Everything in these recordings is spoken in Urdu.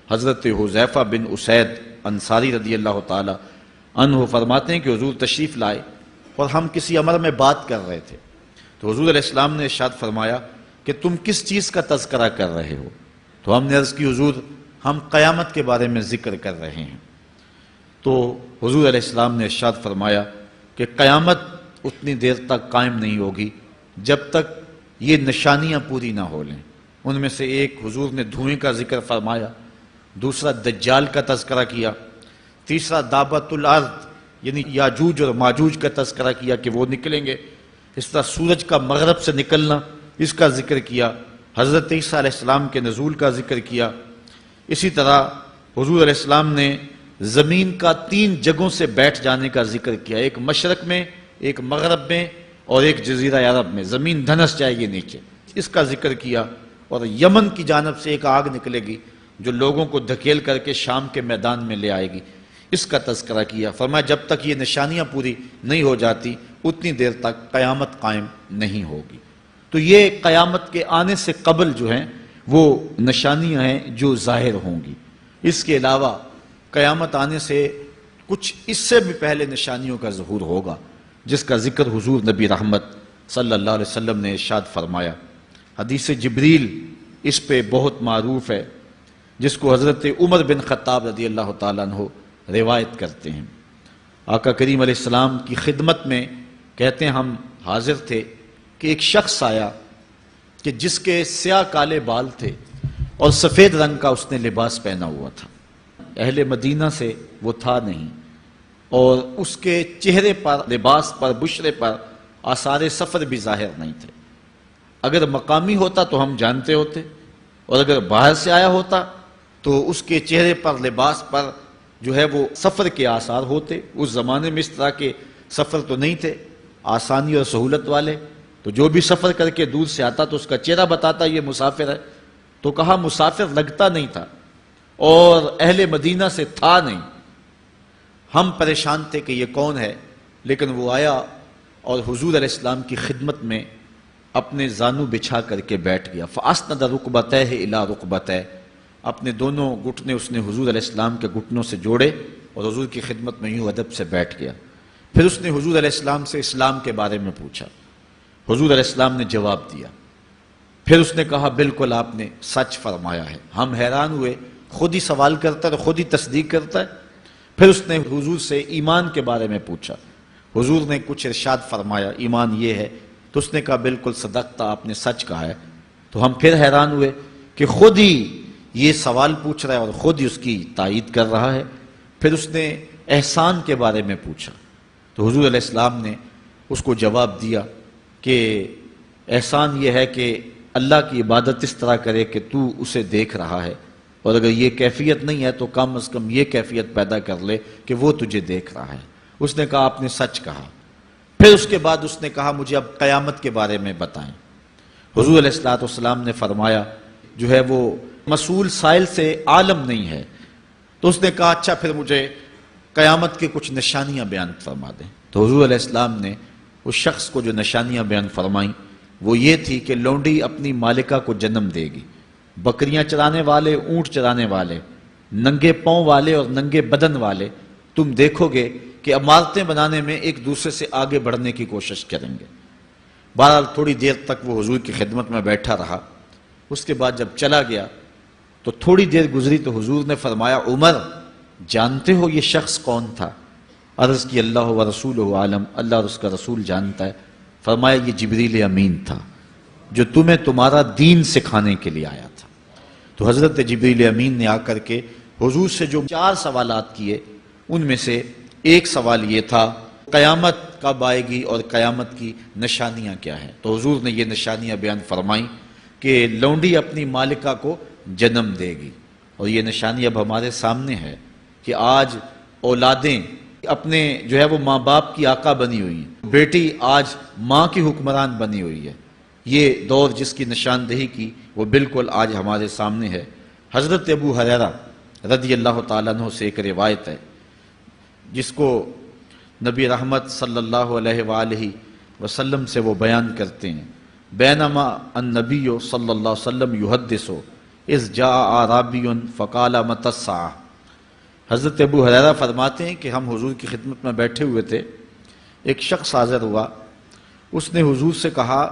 حضرت حذیفہ بن اسید انصاری رضی اللہ تعالی عنہ فرماتے ہیں کہ حضور تشریف لائے اور ہم کسی امر میں بات کر رہے تھے، تو حضور علیہ السلام نے ارشاد فرمایا کہ تم کس چیز کا تذکرہ کر رہے ہو؟ تو ہم نے عرض کی حضور ہم قیامت کے بارے میں ذکر کر رہے ہیں۔ تو حضور علیہ السلام نے ارشاد فرمایا کہ قیامت اتنی دیر تک قائم نہیں ہوگی جب تک یہ نشانیاں پوری نہ ہو لیں۔ ان میں سے ایک حضور نے دھوئیں کا ذکر فرمایا، دوسرا دجال کا تذکرہ کیا، تیسرا دابت الارض یعنی یاجوج اور ماجوج کا تذکرہ کیا کہ وہ نکلیں گے، اس طرح سورج کا مغرب سے نکلنا اس کا ذکر کیا، حضرت عیسیٰ علیہ السلام کے نزول کا ذکر کیا۔ اسی طرح حضور علیہ السلام نے زمین کا 3 جگہوں سے بیٹھ جانے کا ذکر کیا، ایک مشرق میں، ایک مغرب میں اور ایک جزیرہ عرب میں، زمین دھنس جائے گی نیچے، اس کا ذکر کیا۔ اور یمن کی جانب سے ایک آگ نکلے گی جو لوگوں کو دھکیل کر کے شام کے میدان میں لے آئے گی، اس کا تذکرہ کیا۔ فرمایا جب تک یہ نشانیاں پوری نہیں ہو جاتی اتنی دیر تک قیامت قائم نہیں ہوگی۔ تو یہ قیامت کے آنے سے قبل جو ہیں وہ نشانیاں ہیں جو ظاہر ہوں گی۔ اس کے علاوہ قیامت آنے سے کچھ اس سے بھی پہلے نشانیوں کا ظہور ہوگا، جس کا ذکر حضور نبی رحمت صلی اللہ علیہ وسلم نے ارشاد فرمایا۔ حدیث جبریل اس پہ بہت معروف ہے، جس کو حضرت عمر بن خطاب رضی اللہ تعالیٰ عنہ روایت کرتے ہیں۔ آقا کریم علیہ السلام کی خدمت میں کہتے ہیں ہم حاضر تھے کہ ایک شخص آیا کہ جس کے سیاہ کالے بال تھے اور سفید رنگ کا اس نے لباس پہنا ہوا تھا، اہل مدینہ سے وہ تھا نہیں، اور اس کے چہرے پر، لباس پر، بشرے پر آثار سفر بھی ظاہر نہیں تھے۔ اگر مقامی ہوتا تو ہم جانتے ہوتے، اور اگر باہر سے آیا ہوتا تو اس کے چہرے پر، لباس پر جو ہے وہ سفر کے آثار ہوتے۔ اس زمانے میں اس طرح کے سفر تو نہیں تھے آسانی اور سہولت والے، تو جو بھی سفر کر کے دور سے آتا تو اس کا چہرہ بتاتا یہ مسافر ہے۔ تو کہا مسافر لگتا نہیں تھا اور اہل مدینہ سے تھا نہیں۔ ہم پریشان تھے کہ یہ کون ہے، لیکن وہ آیا اور حضور علیہ السلام کی خدمت میں اپنے زانو بچھا کر کے بیٹھ گیا۔ فَأَسْنَدَ رُكْبَتَيْهِ إِلَىٰ رُكْبَتَيْهِ، اپنے دونوں گھٹنے اس نے حضور علیہ السلام کے گھٹنوں سے جوڑے اور حضور کی خدمت میں یوں ادب سے بیٹھ گیا۔ پھر اس نے حضور علیہ السلام سے اسلام کے بارے میں پوچھا، حضور علیہ السلام نے جواب دیا۔ پھر اس نے کہا بالکل آپ نے سچ فرمایا ہے۔ ہم حیران ہوئے، خود ہی سوال کرتا ہے اور خود ہی تصدیق کرتا ہے۔ پھر اس نے حضور سے ایمان کے بارے میں پوچھا، حضور نے کچھ ارشاد فرمایا ایمان یہ ہے، تو اس نے کہا بالکل صدقتا، آپ نے سچ کہا ہے۔ تو ہم پھر حیران ہوئے کہ خود ہی یہ سوال پوچھ رہا ہے اور خود ہی اس کی تائید کر رہا ہے۔ پھر اس نے احسان کے بارے میں پوچھا، تو حضور علیہ السلام نے اس کو جواب دیا کہ احسان یہ ہے کہ اللہ کی عبادت اس طرح کرے کہ تو اسے دیکھ رہا ہے، اور اگر یہ کیفیت نہیں ہے تو کم از کم یہ کیفیت پیدا کر لے کہ وہ تجھے دیکھ رہا ہے۔ اس نے کہا آپ نے سچ کہا۔ پھر اس کے بعد اس نے کہا مجھے اب قیامت کے بارے میں بتائیں۔ حضور علیہ السلام نے فرمایا جو ہے وہ مسئول سائل سے عالم نہیں ہے۔ تو اس نے کہا اچھا پھر مجھے قیامت کے کچھ نشانیاں بیان فرما دیں۔ تو حضور علیہ السلام نے اس شخص کو جو نشانیاں بیان فرمائیں وہ یہ تھی کہ لونڈی اپنی مالکہ کو جنم دے گی، بکریاں چرانے والے، اونٹ چرانے والے، ننگے پاؤں والے اور ننگے بدن والے تم دیکھو گے کہ عمارتیں بنانے میں ایک دوسرے سے آگے بڑھنے کی کوشش کریں گے۔ بہرحال تھوڑی دیر تک وہ حضور کی خدمت میں بیٹھا رہا۔ اس کے بعد جب چلا گیا تو تھوڑی دیر گزری تو حضور نے فرمایا عمر جانتے ہو یہ شخص کون تھا؟ عرض کی اللہ و رسولہ عالم، اللہ اور اس کا رسول جانتا ہے۔ فرمایا یہ جبریل امین تھا جو تمہیں تمہارا دین سکھانے کے لیے آیا تھا۔ تو حضرت جبریل امین نے آ کر کے حضور سے جو 4 سوالات کیے ان میں سے ایک سوال یہ تھا قیامت کب آئے گی اور قیامت کی نشانیاں کیا ہیں؟ تو حضور نے یہ نشانیاں بیان فرمائیں کہ لونڈی اپنی مالکہ کو جنم دے گی، اور یہ نشانی اب ہمارے سامنے ہے کہ آج اولادیں اپنے جو ہے وہ ماں باپ کی آقا بنی ہوئی ہیں، بیٹی آج ماں کی حکمران بنی ہوئی ہے۔ یہ دور جس کی نشاندہی کی وہ بالکل آج ہمارے سامنے ہے۔ حضرت ابو ہریرہ رضی اللہ تعالیٰ عنہ سے ایک روایت ہے جس کو نبی رحمت صلی اللہ علیہ وآلہ وسلم سے وہ بیان کرتے ہیں، بینما النبی صلی اللہ علیہ وسلم یحدث اذ جاء اعرابی فقال متی الساعہ۔ حضرت ابو ہریرہ فرماتے ہیں کہ ہم حضور کی خدمت میں بیٹھے ہوئے تھے، ایک شخص حاضر ہوا، اس نے حضور سے کہا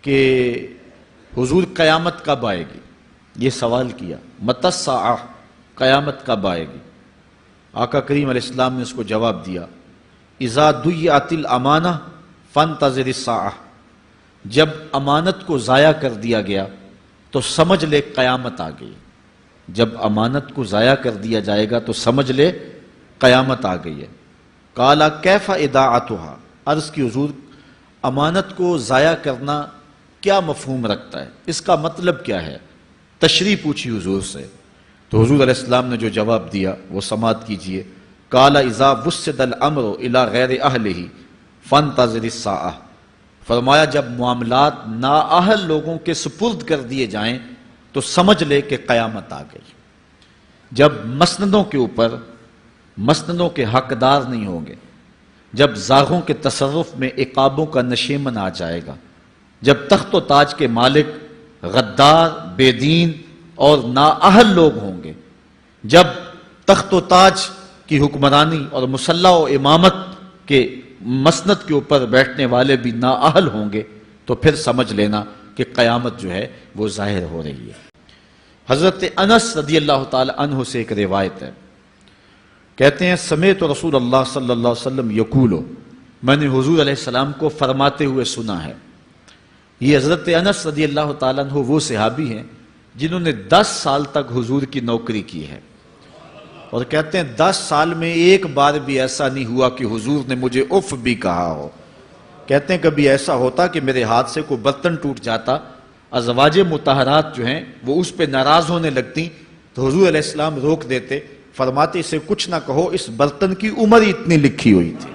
کہ حضور قیامت کب آئے گی؟ یہ سوال کیا، متی الساعہ، قیامت کب آئے گی؟ آقا کریم علیہ السلام نے اس کو جواب دیا، اذا ضیعت الامانہ فانتظر الساعہ، جب امانت کو ضائع کر دیا گیا تو سمجھ لے قیامت آ گئی۔ جب امانت کو ضائع کر دیا جائے گا تو سمجھ لے قیامت آ گئی ہے۔ قال کیف اضاعتها، عرض کی حضور امانت کو ضائع کرنا کیا مفہوم رکھتا ہے، اس کا مطلب کیا ہے؟ تشریح پوچھی حضور سے، تو حضور علیہ السلام نے جو جواب دیا وہ سماعت کیجئے۔ قال اذا وسد الامر الى غیر اہلہ فانتظر الساعہ، فرمایا جب معاملات نااہل لوگوں کے سپرد کر دیے جائیں تو سمجھ لے کہ قیامت آ گئی۔ جب مسندوں کے اوپر مسندوں کے حقدار نہیں ہوں گے، جب زاغوں کے تصرف میں عقابوں کا نشیمن آ جائے گا، جب تخت و تاج کے مالک غدار، بے دین اور نااہل لوگ ہوں گے، جب تخت و تاج کی حکمرانی اور مسلح و امامت کے مسند کے اوپر بیٹھنے والے بھی نااہل ہوں گے، تو پھر سمجھ لینا کہ قیامت جو ہے وہ ظاہر ہو رہی ہے۔ حضرت انس رضی اللہ تعالی عنہ سے ایک روایت ہے، کہتے ہیں سمعت رسول اللہ صلی اللہ علیہ وسلم یقول، میں نے حضور علیہ السلام کو فرماتے ہوئے سنا ہے۔ یہ حضرت انس رضی اللہ تعالیٰ عنہ وہ صحابی ہیں جنہوں نے 10 سال تک حضور کی نوکری کی ہے، اور کہتے ہیں 10 سال میں ایک بار بھی ایسا نہیں ہوا کہ حضور نے مجھے اف بھی کہا ہو۔ کہتے ہیں کبھی ایسا ہوتا کہ میرے ہاتھ سے کوئی برتن ٹوٹ جاتا، ازواج مطہرات جو ہیں وہ اس پہ ناراض ہونے لگتی تو حضور علیہ السلام روک دیتے، فرماتے اسے کچھ نہ کہو، اس برتن کی عمر ہی اتنی لکھی ہوئی تھی،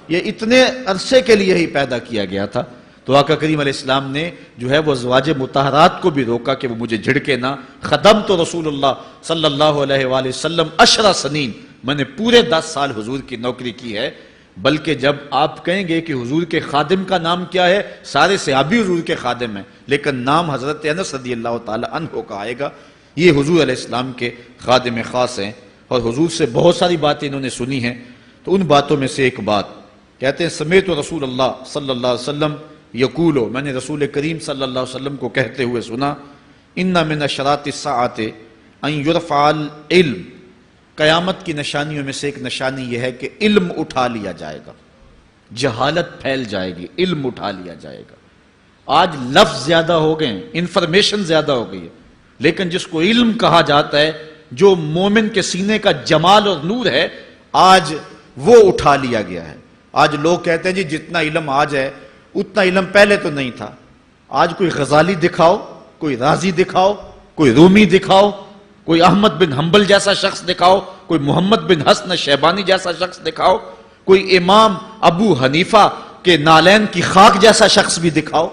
یہ اتنے عرصے کے لیے ہی پیدا کیا گیا تھا۔ تو آقا کریم علیہ السلام نے جو ہے وہ ازواج مطہرات کو بھی روکا کہ وہ مجھے جھڑکے نہ۔ خدمت رسول اللہ صلی اللہ علیہ وآلہ وسلم 10 سنین، میں نے پورے 10 سال حضور کی نوکری کی ہے۔ بلکہ جب آپ کہیں گے کہ حضور کے خادم کا نام کیا ہے، سارے صحابی حضور کے خادم ہیں، لیکن نام حضرت انس رضی اللہ تعالی عنہ کا آئے گا۔ یہ حضور علیہ السلام کے خادم خاص ہیں، اور حضور سے بہت ساری باتیں انہوں نے سنی ہیں۔ تو ان باتوں میں سے ایک بات کہتے ہیں سمیت رسول اللہ صلی اللہ علیہ وسلم یقولو، میں نے رسول کریم صلی اللہ علیہ وسلم کو کہتے ہوئے سنا، ان من اشراط الساعۃ ان یرفع العلم، قیامت کی نشانیوں میں سے ایک نشانی یہ ہے کہ علم اٹھا لیا جائے گا، جہالت پھیل جائے گی، علم اٹھا لیا جائے گا۔ آج لفظ زیادہ ہو گئے ہیں، انفارمیشن زیادہ ہو گئی ہے، لیکن جس کو علم کہا جاتا ہے، جو مومن کے سینے کا جمال اور نور ہے، آج وہ اٹھا لیا گیا ہے۔ آج لوگ کہتے ہیں جی جتنا علم آج ہے اتنا علم پہلے تو نہیں تھا۔ آج کوئی غزالی دکھاؤ، کوئی رازی دکھاؤ، کوئی رومی دکھاؤ، کوئی احمد بن حنبل جیسا شخص دکھاؤ، کوئی محمد بن حسن شیبانی جیسا شخص دکھاؤ، کوئی امام ابو حنیفہ کے نالین کی خاک جیسا شخص بھی دکھاؤ،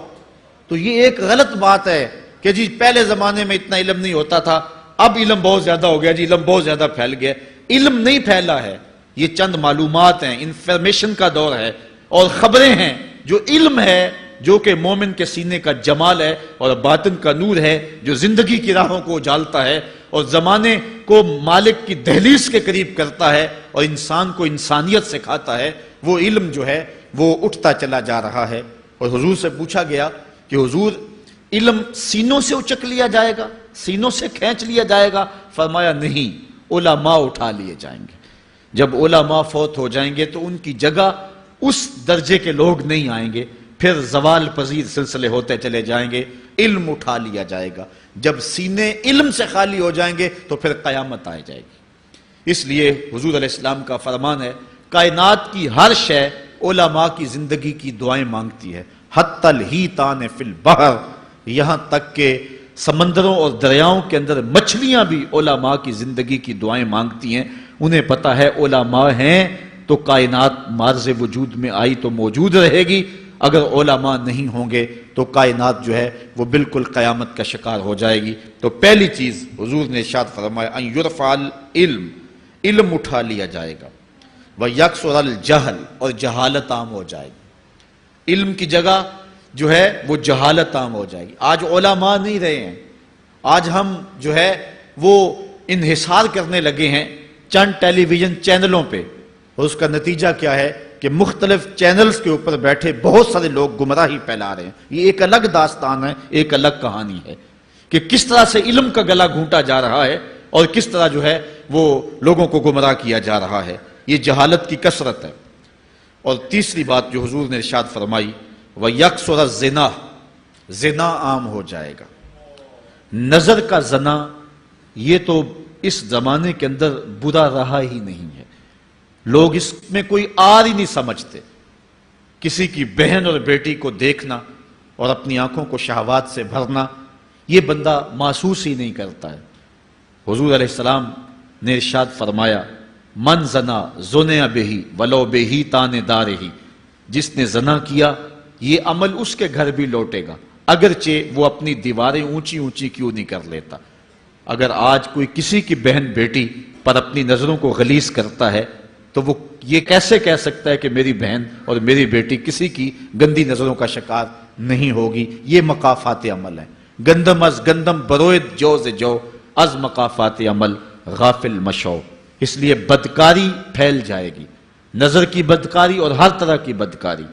تو یہ ایک غلط بات ہے کہ جی پہلے زمانے میں اتنا علم نہیں ہوتا تھا، اب علم بہت زیادہ ہو گیا، جی علم بہت زیادہ پھیل گیا۔ علم نہیں پھیلا ہے، یہ چند معلومات ہیں، انفارمیشن کا دور ہے، اور خبریں ہیں۔ جو علم ہے، جو کہ مومن کے سینے کا جمال ہے اور باطن کا نور ہے، جو زندگی کی راہوں کو اجالتا ہے اور زمانے کو مالک کی دہلیز کے قریب کرتا ہے اور انسان کو انسانیت سکھاتا ہے، وہ علم جو ہے وہ اٹھتا چلا جا رہا ہے۔ اور حضور سے پوچھا گیا کہ حضور علم سینوں سے اچک لیا جائے گا، سینوں سے کھینچ لیا جائے گا؟ فرمایا نہیں، علماء اٹھا لیے جائیں گے۔ جب علماء فوت ہو جائیں گے تو ان کی جگہ اس درجے کے لوگ نہیں آئیں گے، پھر زوال پذیر سلسلے ہوتے چلے جائیں گے، علم اٹھا لیا جائے گا۔ جب سینے علم سے خالی ہو جائیں گے تو پھر قیامت آ جائے گی۔ اس لیے حضور علیہ السلام کا فرمان ہے، کائنات کی ہر شے علماء کی زندگی کی دعائیں مانگتی ہے، حتی الحیتان فی البحر، یہاں تک کہ سمندروں اور دریاؤں کے اندر مچھلیاں بھی علماء کی زندگی کی دعائیں مانگتی ہیں۔ انہیں پتا ہے علماء ہیں تو کائنات معرض وجود میں آئی تو موجود رہے گی، اگر علماء نہیں ہوں گے تو کائنات جو ہے وہ بالکل قیامت کا شکار ہو جائے گی۔ تو پہلی چیز حضور نے ارشاد فرمایا ان یرفع العلم، علم اٹھا لیا جائے گا، ویکثر الجہل، اور جہالت عام ہو جائے گی۔ علم کی جگہ جو ہے وہ جہالت عام ہو جائے گی۔ آج علماء نہیں رہے ہیں، آج ہم جو ہے وہ انحصار کرنے لگے ہیں چند ٹیلی ویژن چینلوں پہ، اور اس کا نتیجہ کیا ہے کہ مختلف چینلز کے اوپر بیٹھے بہت سارے لوگ گمراہی پھیلا رہے ہیں۔ یہ ایک الگ داستان ہے، ایک الگ کہانی ہے کہ کس طرح سے علم کا گلا گھونٹا جا رہا ہے اور کس طرح جو ہے وہ لوگوں کو گمراہ کیا جا رہا ہے۔ یہ جہالت کی کثرت ہے۔ اور تیسری بات جو حضور نے ارشاد فرمائی، وَيَكْثُرَ الزِّنَا، زنا عام ہو جائے گا۔ نظر کا زنا یہ تو اس زمانے کے اندر برا رہا ہی نہیں ہے، لوگ اس میں کوئی آر ہی نہیں سمجھتے۔ کسی کی بہن اور بیٹی کو دیکھنا اور اپنی آنکھوں کو شہوات سے بھرنا، یہ بندہ محسوس ہی نہیں کرتا ہے۔ حضور علیہ السلام نے ارشاد فرمایا، من زنا زنیا بہی ولو بہی تان دارہی، جس نے زنا کیا یہ عمل اس کے گھر بھی لوٹے گا، اگرچہ وہ اپنی دیواریں اونچی اونچی کیوں نہیں کر لیتا۔ اگر آج کوئی کسی کی بہن بیٹی پر اپنی نظروں کو غلیظ کرتا ہے تو وہ یہ کیسے کہہ سکتا ہے کہ میری بہن اور میری بیٹی کسی کی گندی نظروں کا شکار نہیں ہوگی؟ یہ مقافات عمل ہیں۔ گندم از گندم بروید جو ز جو، از مقافات عمل غافل مشو۔ اس لیے بدکاری پھیل جائے گی، نظر کی بدکاری اور ہر طرح کی بدکاری،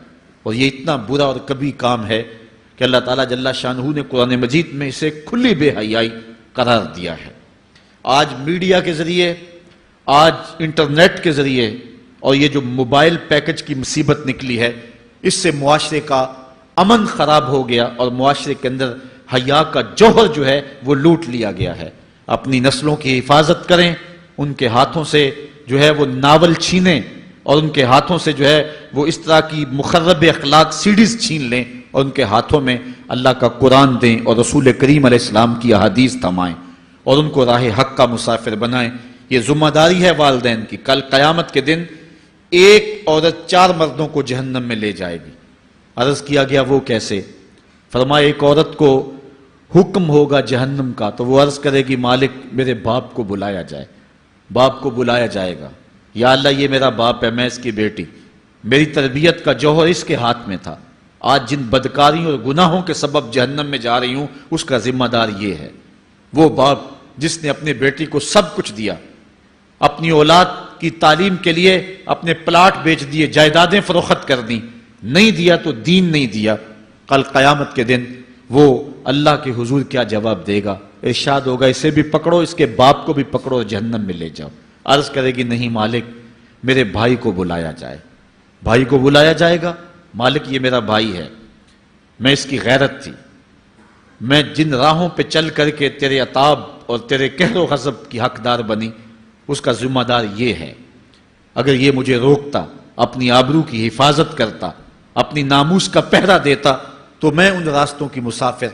اور یہ اتنا برا اور کبھی کام ہے کہ اللہ تعالیٰ جل شانہ نے قرآن مجید میں اسے کھلی بے حیائی قرار دیا ہے۔ آج میڈیا کے ذریعے، آج انٹرنیٹ کے ذریعے، اور یہ جو موبائل پیکج کی مصیبت نکلی ہے، اس سے معاشرے کا امن خراب ہو گیا اور معاشرے کے اندر حیا کا جوہر جو ہے وہ لوٹ لیا گیا ہے۔ اپنی نسلوں کی حفاظت کریں، ان کے ہاتھوں سے جو ہے وہ ناول چھینیں، اور ان کے ہاتھوں سے جو ہے وہ اس طرح کی مخرب اخلاق سیڈیز چھین لیں، اور ان کے ہاتھوں میں اللہ کا قرآن دیں اور رسول کریم علیہ السلام کی احادیث تھمائیں اور ان کو راہ حق کا مسافر بنائیں۔ یہ ذمہ داری ہے والدین کی۔ کل قیامت کے دن ایک عورت 4 مردوں کو جہنم میں لے جائے گی۔ عرض کیا گیا وہ کیسے؟ فرمایا ایک عورت کو حکم ہوگا جہنم کا تو وہ عرض کرے گی مالک میرے باپ کو بلایا جائے، باپ کو بلایا جائے گا، یا اللہ یہ میرا باپ ہے، میں اس کی بیٹی، میری تربیت کا جوہر اس کے ہاتھ میں تھا، آج جن بدکاریوں اور گناہوں کے سبب جہنم میں جا رہی ہوں اس کا ذمہ دار یہ ہے۔ وہ باپ جس نے اپنے بیٹی کو سب کچھ دیا، اپنی اولاد کی تعلیم کے لیے اپنے پلاٹ بیچ دیے، جائیدادیں فروخت کر دیں، نہیں دیا تو دین نہیں دیا، کل قیامت کے دن وہ اللہ کے حضور کیا جواب دے گا؟ ارشاد ہوگا اسے بھی پکڑو، اس کے باپ کو بھی پکڑو اور جہنم میں لے جاؤ۔ عرض کرے گی نہیں مالک میرے بھائی کو بلایا جائے، بھائی کو بلایا جائے گا، مالک یہ میرا بھائی ہے، میں اس کی غیرت تھی، میں جن راہوں پہ چل کر کے تیرے عتاب اور تیرے قہر و غضب کی حقدار بنی اس کا ذمہ دار یہ ہے، اگر یہ مجھے روکتا، اپنی آبرو کی حفاظت کرتا، اپنی ناموس کا پہرا دیتا تو میں ان راستوں کی مسافر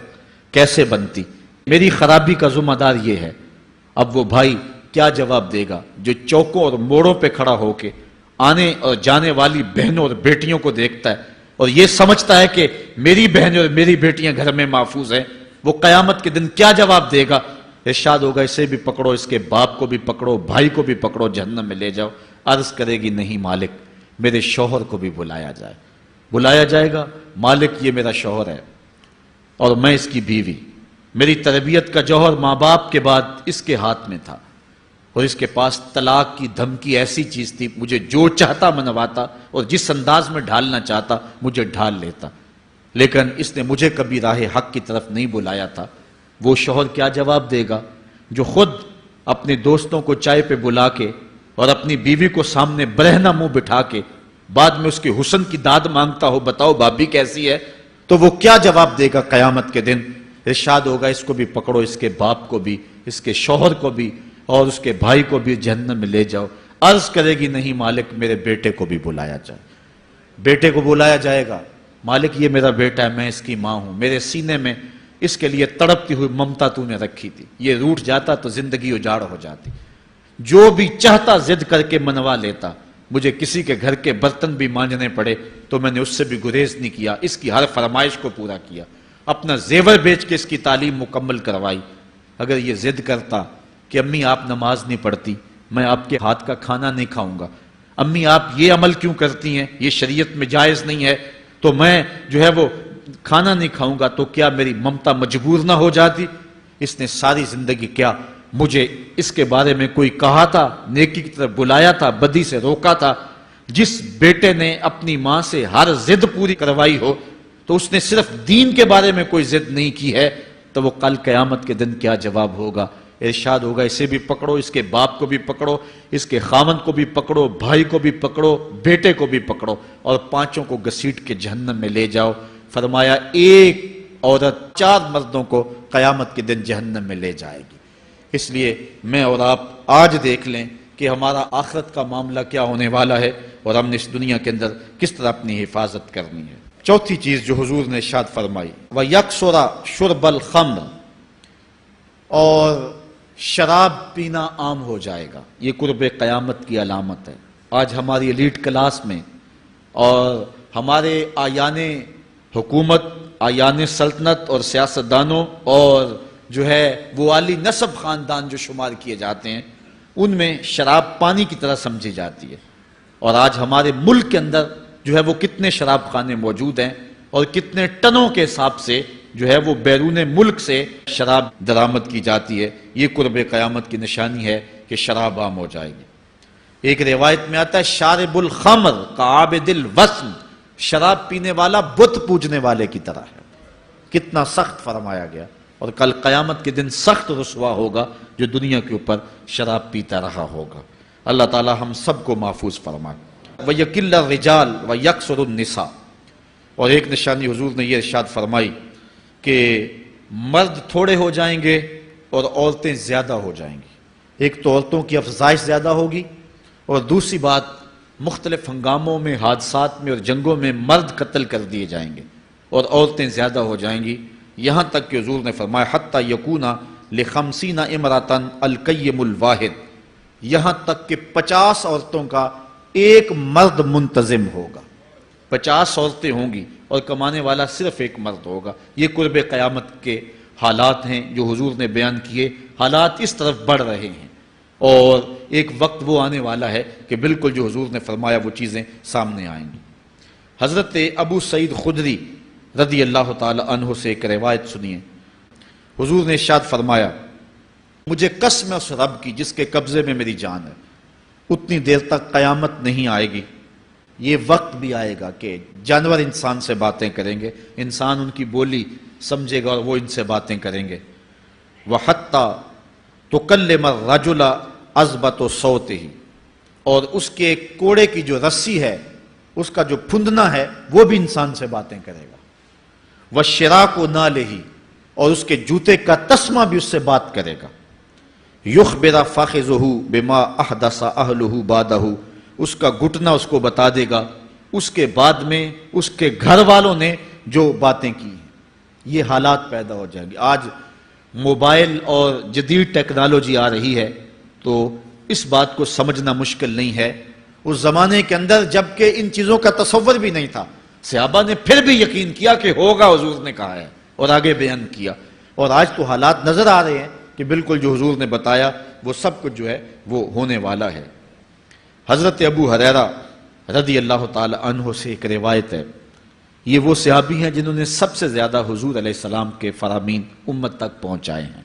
کیسے بنتی؟ میری خرابی کا ذمہ دار یہ ہے۔ اب وہ بھائی کیا جواب دے گا جو چوکوں اور موڑوں پہ کھڑا ہو کے آنے اور جانے والی بہنوں اور بیٹیوں کو دیکھتا ہے اور یہ سمجھتا ہے کہ میری بہنیں اور میری بیٹیاں گھر میں محفوظ ہیں؟ وہ قیامت کے دن کیا جواب دے گا؟ ارشاد ہوگا اسے بھی پکڑو، اس کے باپ کو بھی پکڑو، بھائی کو بھی پکڑو، جہنم میں لے جاؤ۔ عرض کرے گی نہیں مالک میرے شوہر کو بھی بلایا جائے، بلایا جائے گا، مالک یہ میرا شوہر ہے اور میں اس کی بیوی، میری تربیت کا جوہر ماں باپ کے بعد اس کے ہاتھ میں تھا اور اس کے پاس طلاق کی دھمکی ایسی چیز تھی، مجھے جو چاہتا منواتا اور جس انداز میں ڈھالنا چاہتا مجھے ڈھال لیتا، لیکن اس نے مجھے کبھی راہ حق کی طرف نہیں بلایا تھا۔ وہ شوہر کیا جواب دے گا جو خود اپنے دوستوں کو چائے پہ بلا کے اور اپنی بیوی کو سامنے برہنہ منہ بٹھا کے بعد میں اس کے حسن کی داد مانگتا ہو، بتاؤ بھابی کیسی ہے؟ تو وہ کیا جواب دے گا قیامت کے دن؟ ارشاد ہوگا اس کو بھی پکڑو، اس کے باپ کو بھی، اس کے شوہر کو بھی اور اس کے بھائی کو بھی جہنم میں لے جاؤ۔ عرض کرے گی نہیں مالک میرے بیٹے کو بھی بلایا جائے، بیٹے کو بلایا جائے گا، مالک یہ میرا بیٹا ہے، میں اس کی ماں ہوں، میرے سینے میں اس کے لیے تڑپتی ہوئی ممتا تو نے رکھی تھی، یہ روٹھ جاتا تو زندگی اجاڑ ہو جاتی، جو بھی چاہتا ضد کر کے منوا لیتا، مجھے کسی کے گھر کے برتن بھی مانجنے پڑے تو میں نے اس سے بھی گریز نہیں کیا، اس کی ہر فرمائش کو پورا کیا، اپنا زیور بیچ کے اس کی تعلیم مکمل کروائی۔ اگر یہ ضد کرتا کہ امی آپ نماز نہیں پڑھتی، میں آپ کے ہاتھ کا کھانا نہیں کھاؤں گا، امی آپ یہ عمل کیوں کرتی ہیں، یہ شریعت میں جائز نہیں ہے، تو میں جو ہے وہ کھانا نہیں کھاؤں گا، تو کیا میری ممتا مجبور نہ ہو جاتی؟ اس نے ساری زندگی کیا مجھے اس کے بارے میں کوئی کہا تھا، نیکی کی طرف بلایا تھا، بدی سے روکا تھا؟ جس بیٹے نے اپنی ماں سے ہر ضد پوری کروائی ہو تو اس نے صرف دین کے بارے میں کوئی ضد نہیں کی ہے، تو وہ کل قیامت کے دن کیا جواب ہوگا؟ ارشاد ہوگا اسے بھی پکڑو، اس کے باپ کو بھی پکڑو، اس کے خاوند کو بھی پکڑو، بھائی کو بھی پکڑو، بیٹے کو بھی پکڑو، اور پانچوں کو گھسیٹ کے جہنم میں لے جاؤ۔ فرمایا ایک عورت 4 مردوں کو قیامت کے دن جہنم میں لے جائے گی۔ اس لیے میں اور آپ آج دیکھ لیں کہ ہمارا آخرت کا معاملہ کیا ہونے والا ہے اور ہم نے اس دنیا کے اندر کس طرح اپنی حفاظت کرنی ہے۔ چوتھی چیز جو حضور نے ارشاد فرمائی، وَيَكْسُرَ شُرْبَ الْخَمْرِ، اور شراب پینا عام ہو جائے گا۔ یہ قرب قیامت کی علامت ہے۔ آج ہماری ایلیٹ کلاس میں اور ہمارے آیان حکومت، آیان سلطنت اور سیاستدانوں اور جو ہے وہ عالی نسب خاندان جو شمار کیے جاتے ہیں، ان میں شراب پانی کی طرح سمجھی جاتی ہے۔ اور آج ہمارے ملک کے اندر جو ہے وہ کتنے شراب خانے موجود ہیں اور کتنے ٹنوں کے حساب سے جو ہے وہ بیرون ملک سے شراب درآمد کی جاتی ہے۔ یہ قرب قیامت کی نشانی ہے کہ شراب عام ہو جائے گی۔ ایک روایت میں آتا ہے شارب الخمر کعابد الوثن، شراب پینے والا بت پوجنے والے کی طرح ہے۔ کتنا سخت فرمایا گیا، اور کل قیامت کے دن سخت رسوا ہوگا جو دنیا کے اوپر شراب پیتا رہا ہوگا۔ اللہ تعالی ہم سب کو محفوظ فرمائے۔ وَيَكِلَّ الرِّجَالِ وَيَكْسُرُ النِّسَاءَ، اور ایک نشانی حضور نے یہ ارشاد فرمائی کہ مرد تھوڑے ہو جائیں گے اور عورتیں زیادہ ہو جائیں گی۔ ایک تو عورتوں کی افزائش زیادہ ہوگی، اور دوسری بات مختلف ہنگاموں میں، حادثات میں اور جنگوں میں مرد قتل کر دیے جائیں گے اور عورتیں زیادہ ہو جائیں گی، یہاں تک کہ حضور نے فرمایا حتی یکون لخمسین امراتن القیم الواحد، یہاں تک کہ 50 عورتوں کا ایک مرد منتظم ہوگا۔ 50 عورتیں ہوں گی اور کمانے والا صرف ایک مرد ہوگا۔ یہ قرب قیامت کے حالات ہیں جو حضور نے بیان کیے۔ حالات اس طرف بڑھ رہے ہیں، اور ایک وقت وہ آنے والا ہے کہ بالکل جو حضور نے فرمایا وہ چیزیں سامنے آئیں گی۔ حضرت ابو سعید خدری رضی اللہ تعالی عنہ سے ایک روایت سنیے۔ حضور نے ارشاد فرمایا مجھے قسم ہے اس رب کی جس کے قبضے میں میری جان ہے، اتنی دیر تک قیامت نہیں آئے گی، یہ وقت بھی آئے گا کہ جانور انسان سے باتیں کریں گے، انسان ان کی بولی سمجھے گا اور وہ ان سے باتیں کریں گے۔ وَحَتَّى تُكَلِّمَ الرَّجُلَ عَزْبَةُ صَوْتِهِ، اور اس کے کوڑے کی جو رسی ہے، اس کا جو پھندنا ہے، وہ بھی انسان سے باتیں کرے گا۔ وَالشِّرَاكُ نَالِهِ، اور اس کے جوتے کا تسمہ بھی اس سے بات کرے گا۔ يُخْبِرَ فَخِذُهُ بِمَا أَحْدَثَ أَهْلُهُ بَعْدَهُ، اس کا گھٹنا اس کو بتا دے گا اس کے بعد میں اس کے گھر والوں نے جو باتیں کی ہیں۔ یہ حالات پیدا ہو جائیں گے۔ آج موبائل اور جدید ٹیکنالوجی آ رہی ہے تو اس بات کو سمجھنا مشکل نہیں ہے۔ اس زمانے کے اندر جب کہ ان چیزوں کا تصور بھی نہیں تھا، صحابہ نے پھر بھی یقین کیا کہ ہوگا، حضور نے کہا ہے، اور آگے بیان کیا۔ اور آج تو حالات نظر آ رہے ہیں کہ بالکل جو حضور نے بتایا وہ سب کچھ جو ہے وہ ہونے والا ہے۔ حضرت ابو ہریرہ رضی اللہ تعالی عنہ سے ایک روایت ہے۔ یہ وہ صحابی ہیں جنہوں نے سب سے زیادہ حضور علیہ السلام کے فرامین امت تک پہنچائے ہیں،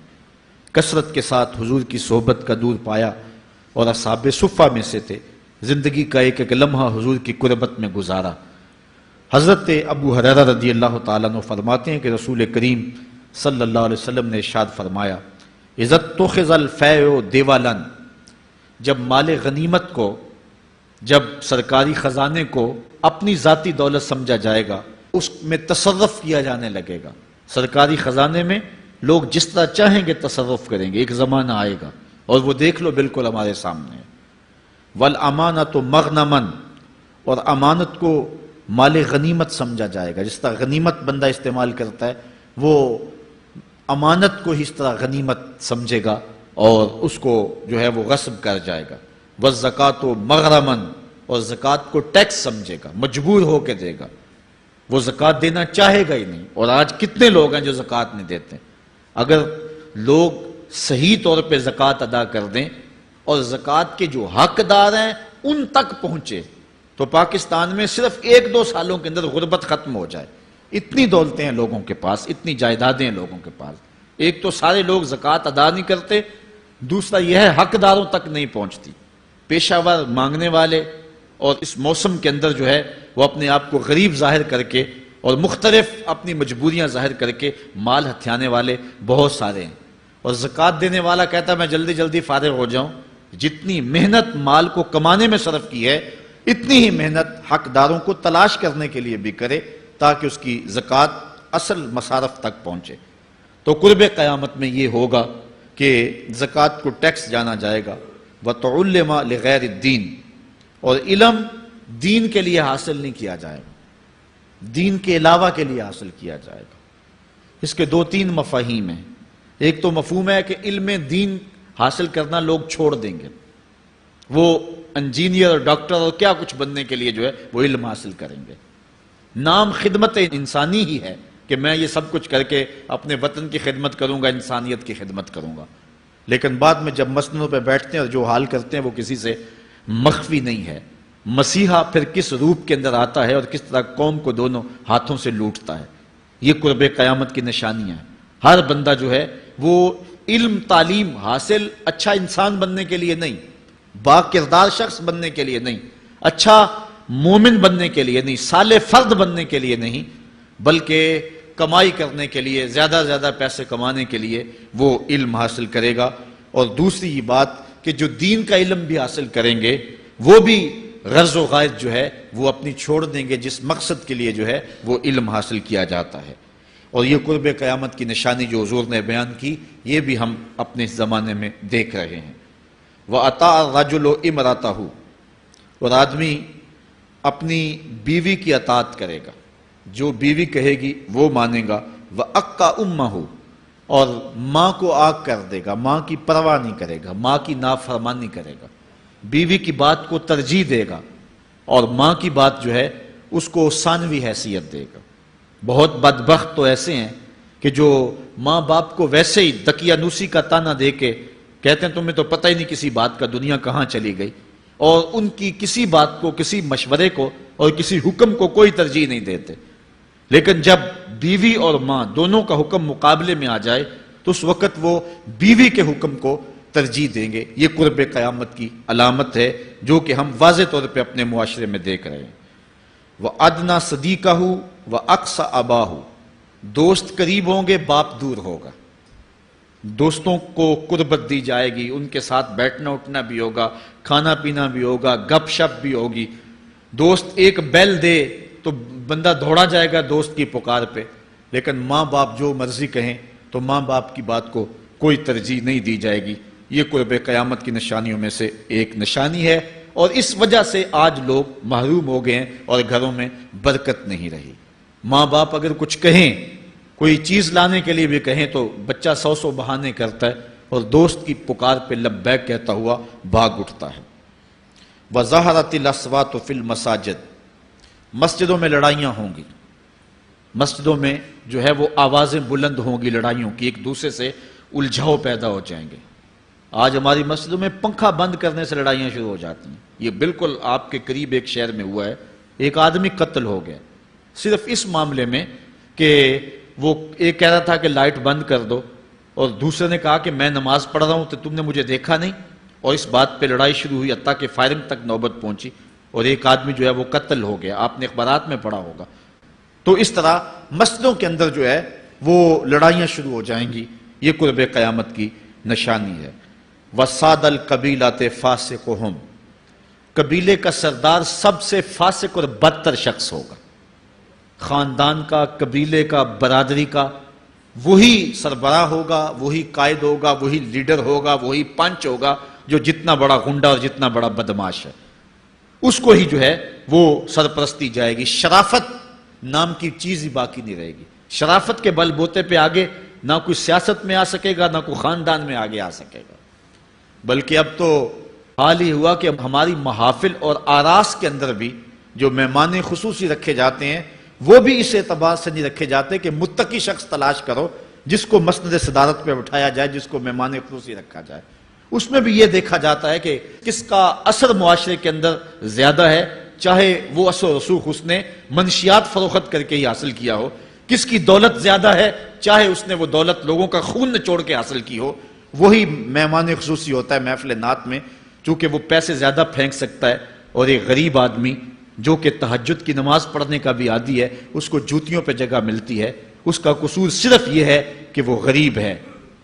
کثرت کے ساتھ حضور کی صحبت کا دور پایا اور اصحاب صفہ میں سے تھے، زندگی کا ایک ایک لمحہ حضور کی قربت میں گزارا۔ حضرت ابو ہریرہ رضی اللہ تعالیٰ عنہ فرماتے ہیں کہ رسول کریم صلی اللہ علیہ وسلم نے ارشاد فرمایا اذا اتخذ الفیء دیوالا، جب مال غنیمت کو، جب سرکاری خزانے کو اپنی ذاتی دولت سمجھا جائے گا، اس میں تصرف کیا جانے لگے گا۔ سرکاری خزانے میں لوگ جس طرح چاہیں گے تصرف کریں گے، ایک زمانہ آئے گا اور وہ دیکھ لو بالکل ہمارے سامنے ہے۔ والامانۃ مغنما، اور امانت کو مال غنیمت سمجھا جائے گا، جس طرح غنیمت بندہ استعمال کرتا ہے وہ امانت کو اس طرح غنیمت سمجھے گا اور اس کو جو ہے وہ غصب کر جائے گا۔ والزکوٰۃ مغرما، اور زکوٰۃ کو ٹیکس سمجھے گا، مجبور ہو کے دے گا، وہ زکوٰۃ دینا چاہے گا ہی نہیں۔ اور آج کتنے لوگ ہیں جو زکوٰۃ نہیں دیتے؟ اگر لوگ صحیح طور پہ زکوٰۃ ادا کر دیں اور زکوٰۃ کے جو حقدار ہیں ان تک پہنچے تو پاکستان میں صرف 1-2 سالوں کے اندر غربت ختم ہو جائے۔ اتنی دولتیں ہیں لوگوں کے پاس، اتنی جائیدادیں ہیں لوگوں کے پاس، ایک تو سارے لوگ زکوٰۃ ادا نہیں کرتے، دوسرا یہ ہے حقداروں تک نہیں پہنچتی۔ پیشہ ور مانگنے والے اور اس موسم کے اندر جو ہے وہ اپنے آپ کو غریب ظاہر کر کے اور مختلف اپنی مجبوریاں ظاہر کر کے مال ہتھیانے والے بہت سارے ہیں، اور زکوٰۃ دینے والا کہتا ہے میں جلدی جلدی فارغ ہو جاؤں۔ جتنی محنت مال کو کمانے میں صرف کی ہے، اتنی ہی محنت حقداروں کو تلاش کرنے کے لیے بھی کرے تاکہ اس کی زکوٰۃ اصل مصارف تک پہنچے۔ تو قرب قیامت میں یہ ہوگا کہ زکوٰۃ کو ٹیکس جانا جائے گا، وَتُعُلِّمَ لِغَيْرِ الدِّينِ، اور علم دین کے لیے حاصل نہیں کیا جائے گا، دین کے علاوہ کے لیے حاصل کیا جائے گا۔ اس کے دو تین مفاہیم ہیں۔ ایک تو مفہوم ہے کہ علم دین حاصل کرنا لوگ چھوڑ دیں گے، وہ انجینئر اور ڈاکٹر اور کیا کچھ بننے کے لیے جو ہے وہ علم حاصل کریں گے۔ نام خدمت انسانی ہی ہے کہ میں یہ سب کچھ کر کے اپنے وطن کی خدمت کروں گا، انسانیت کی خدمت کروں گا، لیکن بعد میں جب مسندوں پہ بیٹھتے ہیں اور جو حال کرتے ہیں وہ کسی سے مخفی نہیں ہے۔ مسیحا پھر کس روپ کے اندر آتا ہے اور کس طرح قوم کو دونوں ہاتھوں سے لوٹتا ہے، یہ قرب قیامت کی نشانیاں ہیں۔ ہر بندہ جو ہے وہ علم تعلیم حاصل اچھا انسان بننے کے لیے نہیں، با کردار شخص بننے کے لیے نہیں، اچھا مومن بننے کے لیے نہیں، صالح فرد بننے کے لیے نہیں، بلکہ کمائی کرنے کے لیے، زیادہ زیادہ پیسے کمانے کے لیے وہ علم حاصل کرے گا۔ اور دوسری یہ بات کہ جو دین کا علم بھی حاصل کریں گے وہ بھی غرض و غائد جو ہے وہ اپنی چھوڑ دیں گے جس مقصد کے لیے جو ہے وہ علم حاصل کیا جاتا ہے۔ اور یہ قرب قیامت کی نشانی جو حضور نے بیان کی یہ بھی ہم اپنے زمانے میں دیکھ رہے ہیں۔ وَأَطَاعَ الرَّجُلُ امْرَأَتَهُ، اور آدمی اپنی بیوی کی اطاعت کرے گا، جو بیوی کہے گی وہ مانے گا۔ وَأَقَّ أُمَّهُ، اور ماں کو آگ کر دے گا، ماں کی پرواہ نہیں کرے گا، ماں کی نافرمانی کرے گا، بیوی کی بات کو ترجیح دے گا، اور ماں کی بات جو ہے اس کو ثانوی حیثیت دے گا۔ بہت بدبخت تو ایسے ہیں کہ جو ماں باپ کو ویسے ہی دقیانوسی کا تانا دے کے کہتے ہیں تمہیں تو پتہ ہی نہیں کسی بات کا دنیا کہاں چلی گئی، اور ان کی کسی بات کو، کسی مشورے کو اور کسی حکم کو کوئی ترجیح نہیں دیتے۔ لیکن جب بیوی اور ماں دونوں کا حکم مقابلے میں آ جائے تو اس وقت وہ بیوی کے حکم کو ترجیح دیں گے۔ یہ قرب قیامت کی علامت ہے جو کہ ہم واضح طور پہ اپنے معاشرے میں دیکھ رہے ہیں۔ وَأَدْنَى صَدِيقَهُ وَأَقْصَى أَبَاهُ، دوست قریب ہوں گے، باپ دور ہوگا۔ دوستوں کو قربت دی جائے گی، ان کے ساتھ بیٹھنا اٹھنا بھی ہوگا، کھانا پینا بھی ہوگا، گپ شپ بھی ہوگی۔ دوست ایک بیل دے تو بندہ دوڑا جائے گا دوست کی پکار پہ، لیکن ماں باپ جو مرضی کہیں تو ماں باپ کی بات کو کوئی ترجیح نہیں دی جائے گی۔ یہ قرب قیامت کی نشانیوں میں سے ایک نشانی ہے، اور اس وجہ سے آج لوگ محروم ہو گئے ہیں اور گھروں میں برکت نہیں رہی۔ ماں باپ اگر کچھ کہیں، کوئی چیز لانے کے لیے بھی کہیں تو بچہ سو بہانے کرتا ہے اور دوست کی پکار پہ لبیک کہتا ہوا بھاگ اٹھتا ہے۔ وَظَهَرَتِ الْأَصْوَاتُ فِي الْمَسَاجِدِ، مسجدوں میں لڑائیاں ہوں گی، مسجدوں میں جو ہے وہ آوازیں بلند ہوں گی لڑائیوں کی، ایک دوسرے سے الجھاؤ پیدا ہو جائیں گے۔ آج ہماری مسجدوں میں پنکھا بند کرنے سے لڑائیاں شروع ہو جاتی ہیں۔ یہ بالکل آپ کے قریب ایک شہر میں ہوا ہے، ایک آدمی قتل ہو گیا صرف اس معاملے میں کہ وہ ایک کہہ رہا تھا کہ لائٹ بند کر دو، اور دوسرے نے کہا کہ میں نماز پڑھ رہا ہوں تو تم نے مجھے دیکھا نہیں، اور اس بات پہ لڑائی شروع ہوئی حتیٰ کہ فائرنگ تک نوبت پہنچی، اور ایک آدمی جو ہے وہ قتل ہو گیا۔ آپ نے اخبارات میں پڑھا ہوگا۔ تو اس طرح مسجدوں کے اندر جو ہے وہ لڑائیاں شروع ہو جائیں گی، یہ قرب قیامت کی نشانی ہے۔ وَسَادَ الْقَبِيلَةِ فَاسِقُهُمْ، قبیلے کا سردار سب سے فاسق اور بدتر شخص ہوگا۔ خاندان کا، قبیلے کا، برادری کا وہی سربراہ ہوگا، وہی قائد ہوگا، وہی لیڈر ہوگا، وہی پنچ ہوگا جو جتنا بڑا غنڈہ اور جتنا بڑا بدماش ہے اس کو ہی جو ہے وہ سرپرستی جائے گی۔ شرافت نام کی چیز ہی باقی نہیں رہے گی۔ شرافت کے بل بوتے پہ آگے نہ کوئی سیاست میں آ سکے گا، نہ کوئی خاندان میں آگے آ سکے گا، بلکہ اب تو حال ہی ہوا کہ ہماری محافل اور آراس کے اندر بھی جو مہمان خصوصی رکھے جاتے ہیں وہ بھی اس اعتبار سے نہیں رکھے جاتے کہ متقی شخص تلاش کرو جس کو مسند صدارت پہ بٹھایا جائے، جس کو مہمان خصوصی رکھا جائے۔ اس میں بھی یہ دیکھا جاتا ہے کہ کس کا اثر معاشرے کے اندر زیادہ ہے، چاہے وہ اثر و رسوخ اس نے منشیات فروخت کر کے ہی حاصل کیا ہو، کس کی دولت زیادہ ہے چاہے اس نے وہ دولت لوگوں کا خون نچوڑ کے حاصل کی ہو، وہی مہمان خصوصی ہوتا ہے محفل نعت میں، چونکہ وہ پیسے زیادہ پھینک سکتا ہے، اور ایک غریب آدمی جو کہ تہجد کی نماز پڑھنے کا بھی عادی ہے، اس کو جوتیوں پہ جگہ ملتی ہے۔ اس کا قصور صرف یہ ہے کہ وہ غریب ہے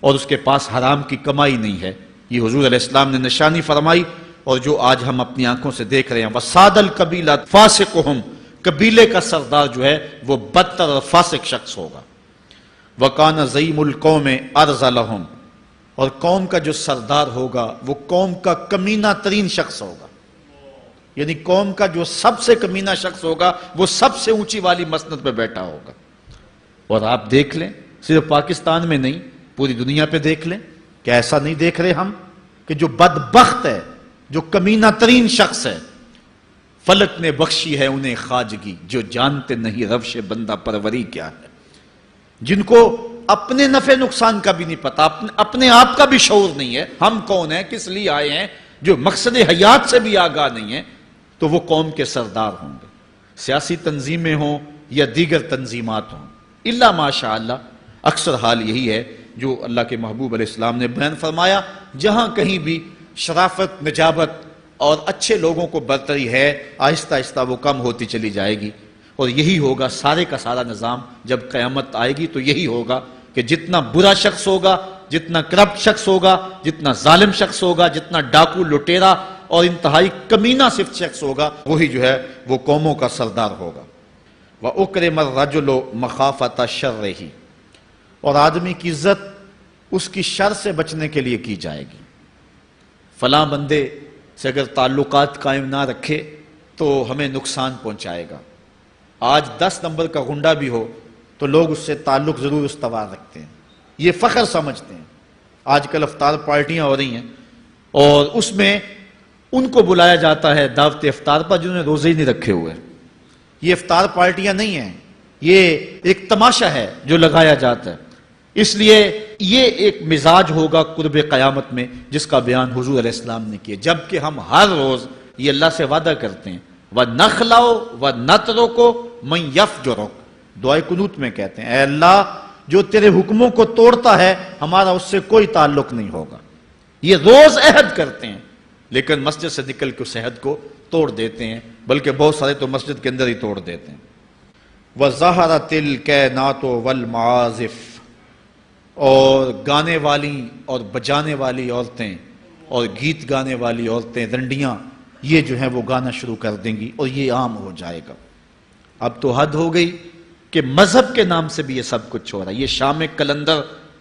اور اس کے پاس حرام کی کمائی نہیں ہے۔ یہ حضور علیہ السلام نے نشانی فرمائی، اور جو آج ہم اپنی آنکھوں سے دیکھ رہے ہیں، وَسَادَ الْقَبِيلَةُ فَاسِقُهُمْ، قبیلے کا سردار جو ہے وہ بدتر اور فاسق شخص ہوگا۔ وَقَانَ زَعِيمُ الْقَوْمِ أَرْذَلَهُمْ، اور قوم کا جو سردار ہوگا وہ قوم کا کمینہ ترین شخص ہوگا، یعنی قوم کا جو سب سے کمینہ شخص ہوگا وہ سب سے اونچی والی مسند پہ بیٹھا ہوگا۔ اور آپ دیکھ لیں، صرف پاکستان میں نہیں، پوری دنیا پہ دیکھ لیں، کیا ایسا نہیں دیکھ رہے ہم کہ جو بدبخت ہے، جو کمینہ ترین شخص ہے، فلک نے بخشی ہے انہیں خواجگی، جو جانتے نہیں روش بندہ پروری کیا ہے، جن کو اپنے نفع نقصان کا بھی نہیں پتا، اپنے آپ کا بھی شعور نہیں ہے، ہم کون ہیں، کس لیے آئے ہیں، جو مقصد حیات سے بھی آگاہ نہیں ہے، تو وہ قوم کے سردار ہوں گے، سیاسی تنظیمیں ہوں یا دیگر تنظیمات ہوں، الا ماشاء اللہ۔ اکثر حال یہی ہے جو اللہ کے محبوب علیہ السلام نے بیان فرمایا، جہاں کہیں بھی شرافت، نجابت اور اچھے لوگوں کو برتری ہے، آہستہ آہستہ وہ کم ہوتی چلی جائے گی، اور یہی ہوگا سارے کا سارا نظام جب قیامت آئے گی، تو یہی ہوگا کہ جتنا برا شخص ہوگا، جتنا کرپٹ شخص ہوگا، جتنا ظالم شخص ہوگا، جتنا ڈاکو لٹیرا اور انتہائی کمینہ صفت شخص ہوگا، وہی جو ہے وہ قوموں کا سردار ہوگا۔ وَأُكْرِمَ الرَّجُلُ مَخَافَةَ شَرِّهِ، اور آدمی کی عزت اس کی شر سے بچنے کے لیے کی جائے گی۔ فلاں بندے سے اگر تعلقات قائم نہ رکھے تو ہمیں نقصان پہنچائے گا۔ آج 10 نمبر کا غنڈہ بھی ہو تو لوگ اس سے تعلق ضرور استوار رکھتے ہیں، یہ فخر سمجھتے ہیں۔ آج کل افطار پارٹیاں ہو رہی ہیں اور اس میں ان کو بلایا جاتا ہے دعوت افطار پر جنہوں نے روزے ہی نہیں رکھے ہوئے۔ یہ افطار پارٹیاں نہیں ہیں، یہ ایک تماشا ہے جو لگایا جاتا ہے۔ اس لیے یہ ایک مزاج ہوگا قرب قیامت میں جس کا بیان حضور علیہ السلام نے کیا، جبکہ ہم ہر روز یہ اللہ سے وعدہ کرتے ہیں، وَنَخْلَعُ وَنَتْرُكُ مَن يَفْجُرُكَ، دعائے قنوت میں کہتے ہیں، اے اللہ جو تیرے حکموں کو توڑتا ہے ہمارا اس سے کوئی تعلق نہیں ہوگا۔ یہ روز عہد کرتے ہیں لیکن مسجد سے نکل کے اس عہد کو توڑ دیتے ہیں، بلکہ بہت سارے تو مسجد کے اندر ہی توڑ دیتے ہیں۔ وَظَهَرَتِ الْكَيْنَاتُ وَالْمَعَازِفُ، اور گانے والی اور بجانے والی عورتیں اور گیت گانے والی عورتیں، رنڈیاں، یہ جو ہیں وہ گانا شروع کر دیں گی اور یہ عام ہو جائے گا۔ اب تو حد ہو گئی کہ مذہب کے نام سے بھی یہ سب کچھ ہو رہا ہے۔ یہ شام کلندر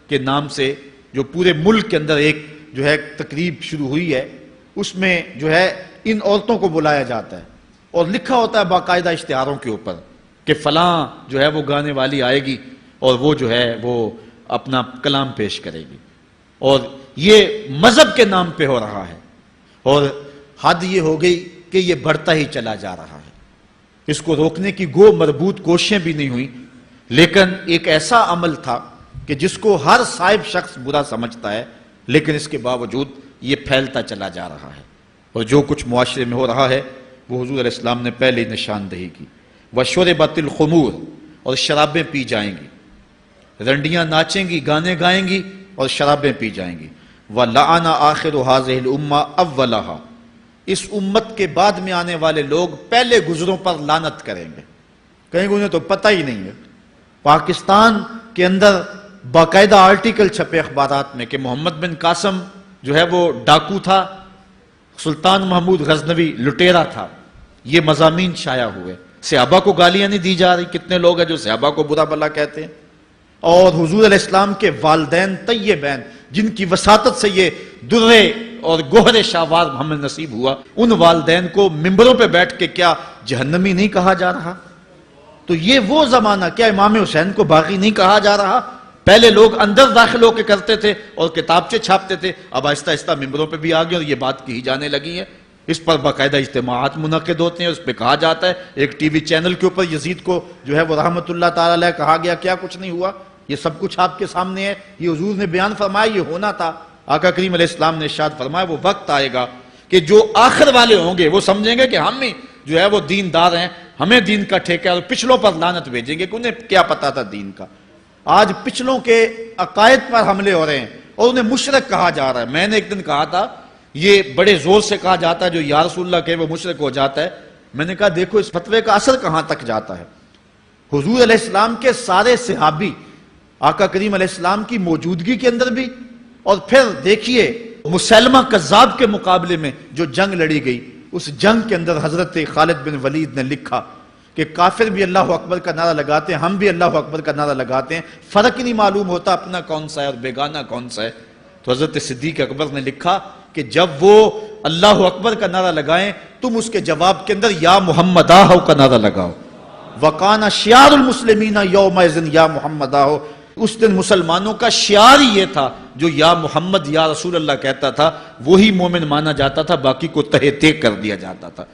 کے نام سے جو پورے ملک کے اندر ایک جو ہے تقریب شروع ہوئی ہے، اس میں جو ہے ان عورتوں کو بلایا جاتا ہے اور لکھا ہوتا ہے باقاعدہ اشتہاروں کے اوپر کہ فلاں جو ہے وہ گانے والی آئے گی اور وہ جو ہے وہ اپنا کلام پیش کرے گی، اور یہ مذہب کے نام پہ ہو رہا ہے، اور حد یہ ہو گئی کہ یہ بڑھتا ہی چلا جا رہا ہے۔ اس کو روکنے کی گو مربوط کوششیں بھی نہیں ہوئی، لیکن ایک ایسا عمل تھا کہ جس کو ہر صاحب شخص برا سمجھتا ہے، لیکن اس کے باوجود یہ پھیلتا چلا جا رہا ہے، اور جو کچھ معاشرے میں ہو رہا ہے وہ حضور علیہ السلام نے پہلے ہی نشاندہی کی۔ وَشُرِبَتِ الْخُمُورُ، اور شرابیں پی جائیں گی، رنڈیاں ناچیں گی، گانے گائیں گی اور شرابیں پی جائیں گی۔ وَلَعَنَ آخِرُ هَذِهِ الْأُمَّةِ أَوَّلَهَا، اس امت کے بعد میں آنے والے لوگ پہلے گزروں پر لعنت کریں گے، کہیں گے انہیں تو پتہ ہی نہیں ہے۔ پاکستان کے اندر باقاعدہ آرٹیکل چھپے اخبارات میں کہ محمد بن قاسم جو ہے وہ ڈاکو تھا، سلطان محمود غزنوی لٹیرا تھا، یہ مضامین شائع ہوئے۔ صحابہ کو گالیاں نہیں دی جا رہی، کتنے لوگ ہیں جو صحابہ کو برا بھلا کہتے ہیں، اور حضور علیہ السلام کے والدین طیبین جن کی وساطت سے یہ درے اور گوہر شاہوار محمد نصیب ہوا، ان والدین کو ممبروں پہ بیٹھ کے کیا جہنمی نہیں کہا جا رہا؟ تو یہ وہ زمانہ، کیا امام حسین کو باغی نہیں کہا جا رہا؟ پہلے لوگ اندر داخل ہو کے کرتے تھے اور کتابچے چھاپتے تھے، اب آہستہ آہستہ ممبروں پہ بھی آ گئے اور یہ بات کہی جانے لگی ہے۔ اس پر باقاعدہ اجتماعات منعقد ہوتے ہیں، اس پہ کہا جاتا ہے۔ ایک ٹی وی چینل کے اوپر یزید کو جو ہے وہ رحمت اللہ تعالی علیہ کہا گیا، کیا کچھ نہیں ہوا، یہ سب کچھ آپ کے سامنے ہے، یہ حضور نے بیان فرمایا، یہ ہونا تھا۔ آقا کریم علیہ السلام نے ارشاد فرمایا وہ وقت آئے گا کہ جو آخر والے ہوں گے وہ سمجھیں گے کہ ہم ہی جو ہے وہ دیندار ہیں، ہمیں دین کا ٹھیکہ ہے، اور پچھلوں پر لعنت بھیجیں گے کہ انہیں کیا پتا تھا دین کا۔ آج پچھلوں کے عقائد پر حملے ہو رہے ہیں اور انہیں مشرک کہا جا رہا ہے. میں نے ایک دن کہا تھا یہ بڑے زور سے کہا جاتا ہے جو یا رسول اللہ کہے وہ مشرک ہو جاتا ہے. میں نے کہا دیکھو اس فتوے کا اثر کہاں تک جاتا ہے. حضور علیہ السلام کے سارے صحابی آقا کریم علیہ السلام کی موجودگی کے اندر بھی، اور پھر دیکھیے مسیلمہ کذاب کے مقابلے میں جو جنگ لڑی گئی، اس جنگ کے اندر حضرت خالد بن ولید نے لکھا کہ کافر بھی اللہ اکبر کا نعرہ لگاتے ہیں، ہم بھی اللہ اکبر کا نعرہ لگاتے ہیں، فرق ہی نہیں معلوم ہوتا اپنا کون سا ہے اور بیگانہ کون سا ہے. تو حضرت صدیق اکبر نے لکھا کہ جب وہ اللہ اکبر کا نعرہ لگائیں تم اس کے جواب کے اندر یا محمد آہو کا نعرہ لگاؤ. وَقَانَ شِعَارُ الْمُسْلِمِينَ يَوْمَئِذٍ یا محمد آہو. اس دن مسلمانوں کا شعار ہی یہ تھا، جو یا محمد یا رسول اللہ کہتا تھا وہی مومن مانا جاتا تھا، باقی کو تہہ تیگ کر دیا جاتا تھا.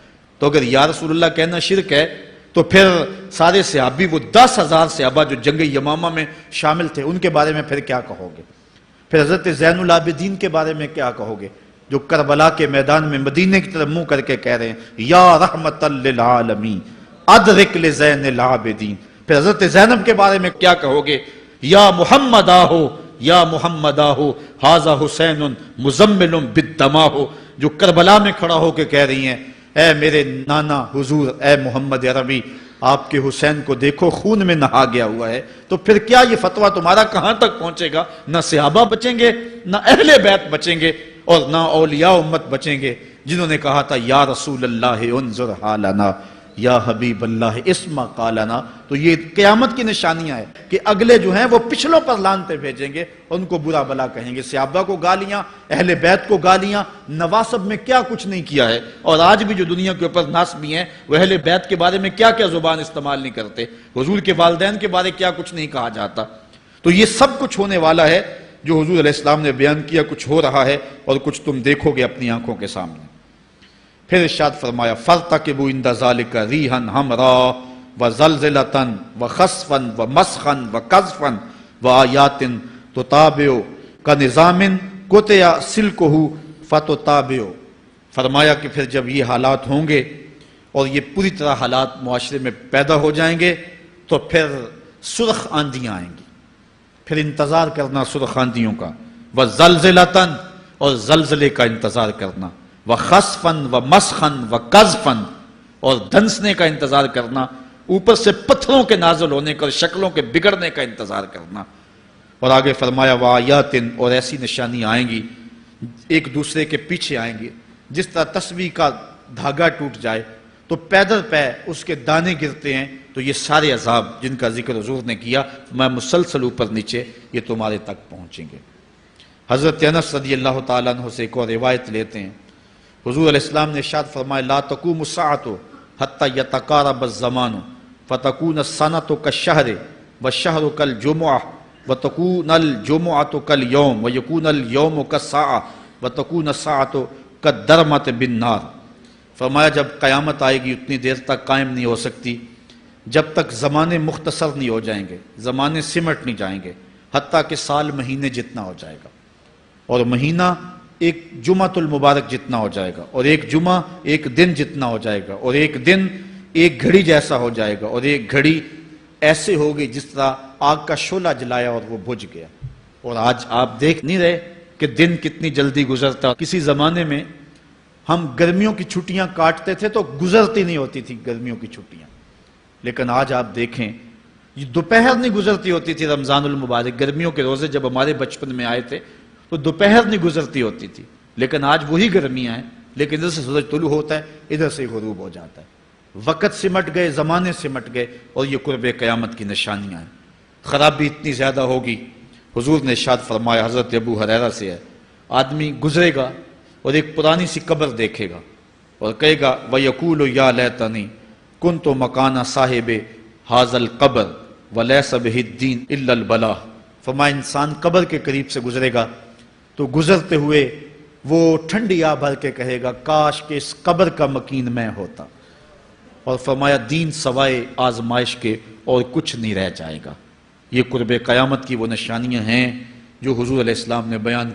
تو اگر یا رسول اللہ کہنا شرک ہے تو پھر سارے صحابی وہ 10,000 صحابہ جو جنگ یمامہ میں شامل تھے ان کے بارے میں پھر کیا کہو گے؟ پھر حضرت زین العابدین کے بارے میں کیا کہو گے جو کربلا کے میدان میں مدینے کی طرف منہ کر کے کہہ رہے ہیں یا رحمت للعالمین ادرک لزین العابدین. پھر حضرت زینب کے بارے میں کیا کہو گے؟ یا محمد آہو یا محمد آہو ھذا حسین مزمل بالدماء. جو کربلا میں کھڑا ہو کے کہہ رہی ہیں اے میرے نانا حضور، اے محمد عربی، آپ کے حسین کو دیکھو خون میں نہا گیا ہوا ہے. تو پھر کیا یہ فتویٰ تمہارا کہاں تک پہنچے گا؟ نہ صحابہ بچیں گے، نہ اہل بیت بچیں گے، اور نہ اولیاء امت بچیں گے جنہوں نے کہا تھا یا رسول اللہ انظر حالنا یا حبیب اللہ اسمع قالنا. تو یہ قیامت کی نشانیاں ہیں کہ اگلے جو ہیں وہ پچھلوں پر لعنتیں بھیجیں گے، ان کو برا بلا کہیں گے، صحابہ کو گالیاں، اہل بیت کو گالیاں، نواسب میں کیا کچھ نہیں کیا ہے. اور آج بھی جو دنیا کے اوپر ناسبی ہیں وہ اہل بیت کے بارے میں کیا کیا زبان استعمال نہیں کرتے، حضور کے والدین کے بارے کیا کچھ نہیں کہا جاتا. تو یہ سب کچھ ہونے والا ہے جو حضور علیہ السلام نے بیان کیا، کچھ ہو رہا ہے اور کچھ تم دیکھو گے اپنی آنکھوں کے سامنے. پھر ارشاد فرمایا فَارْتَقِبُوا عِنْدَ ذَلِكَ رِيحًا حَمْرَاءَ وَزَلْزَلَةً وَخَسْفًا وَمَسْخًا وَقَذْفًا وَآيَاتٍ تُتَابِعُ كَنِظَامٍ قُطِعَ سِلْكُهُ فَتُتَابِعُ. فرمایا کہ پھر جب یہ حالات ہوں گے اور یہ پوری طرح حالات معاشرے میں پیدا ہو جائیں گے تو پھر سرخ آندیاں آئیں گی. پھر انتظار کرنا سرخ آندیوں کا، وَزَلْزَلَةً اور زلزلے کا انتظار کرنا، وَخَسْفًا وَمَسْخًا وَقَذْفًا اور دھنسنے کا انتظار کرنا، اوپر سے پتھروں کے نازل ہونے کا اور شکلوں کے بگڑنے کا انتظار کرنا. اور آگے فرمایا وَآيَاتٍ اور ایسی نشانیاں آئیں گی ایک دوسرے کے پیچھے آئیں گی، جس طرح تسبیح کا دھاگا ٹوٹ جائے تو پیدر پہ اس کے دانے گرتے ہیں. تو یہ سارے عذاب جن کا ذکر حضور نے کیا میں مسلسل اوپر نیچے یہ تمہارے تک پہنچیں گے. حضرت انس رضی اللہ تعالیٰ عنہ سے ایک اور روایت لیتے ہیں، حضور علیہ السلام نے ارشاد فرمایا لا تقوم الساعۃ حتی یتقارب الزمان فتکون السنۃ کالشہر والشہر کالجمعہ وتکون الجمعۃ کالیوم ویکون اليوم کالساعہ وتکون الساعۃ کالدرمۃ بالنار. فرمایا جب قیامت آئے گی اتنی دیر تک قائم نہیں ہو سکتی جب تک زمانے مختصر نہیں ہو جائیں گے، زمانے سمٹ نہیں جائیں گے، حتیٰ کہ سال مہینے جتنا ہو جائے گا، اور مہینہ ایک جمعۃ المبارک جتنا ہو جائے گا، اور ایک جمعہ ایک دن جتنا ہو جائے گا، اور ایک دن ایک گھڑی جیسا ہو جائے گا، اور ایک گھڑی ایسے ہوگی جس طرح آگ کا شعلہ جلایا اور وہ بجھ گیا. اور آج آپ دیکھ نہیں رہے کہ دن کتنی جلدی گزرتا. کسی زمانے میں ہم گرمیوں کی چھٹیاں کاٹتے تھے تو گزرتی نہیں ہوتی تھی گرمیوں کی چھٹیاں، لیکن آج آپ دیکھیں یہ دوپہر نہیں گزرتی ہوتی تھی. رمضان المبارک گرمیوں کے روزے جب ہمارے بچپن میں آئے تھے تو دوپہر نہیں گزرتی ہوتی تھی، لیکن آج وہی گرمیاں ہیں، لیکن ادھر سے سورج طلوع ہوتا ہے ادھر سے غروب ہو جاتا ہے. وقت سمٹ گئے، زمانے سمٹ گئے، اور یہ قرب قیامت کی نشانیاں ہیں. خرابی اتنی زیادہ ہوگی. حضور نے ارشاد فرمایا حضرت ابو ہریرہ سے ہے، آدمی گزرے گا اور ایک پرانی سی قبر دیکھے گا اور کہے گا وَيَقُولُ يَا لَيْتَنِي كُنْتُ مَكَانَ صَاحِبِ هَذَا الْقَبْرِ وَلَيْسَ بِهِ الدِّينُ إِلَّا الْبَلَاغُ. فرمایا انسان قبر کے قریب سے گزرے گا تو گزرتے ہوئے وہ ٹھنڈی آہ بھر کے کہے گا کاش کہ اس قبر کا مکین میں ہوتا. اور فرمایا دین سوائے آزمائش کے اور کچھ نہیں رہ جائے گا. یہ قرب قیامت کی وہ نشانیاں ہیں جو حضور علیہ السلام نے بیان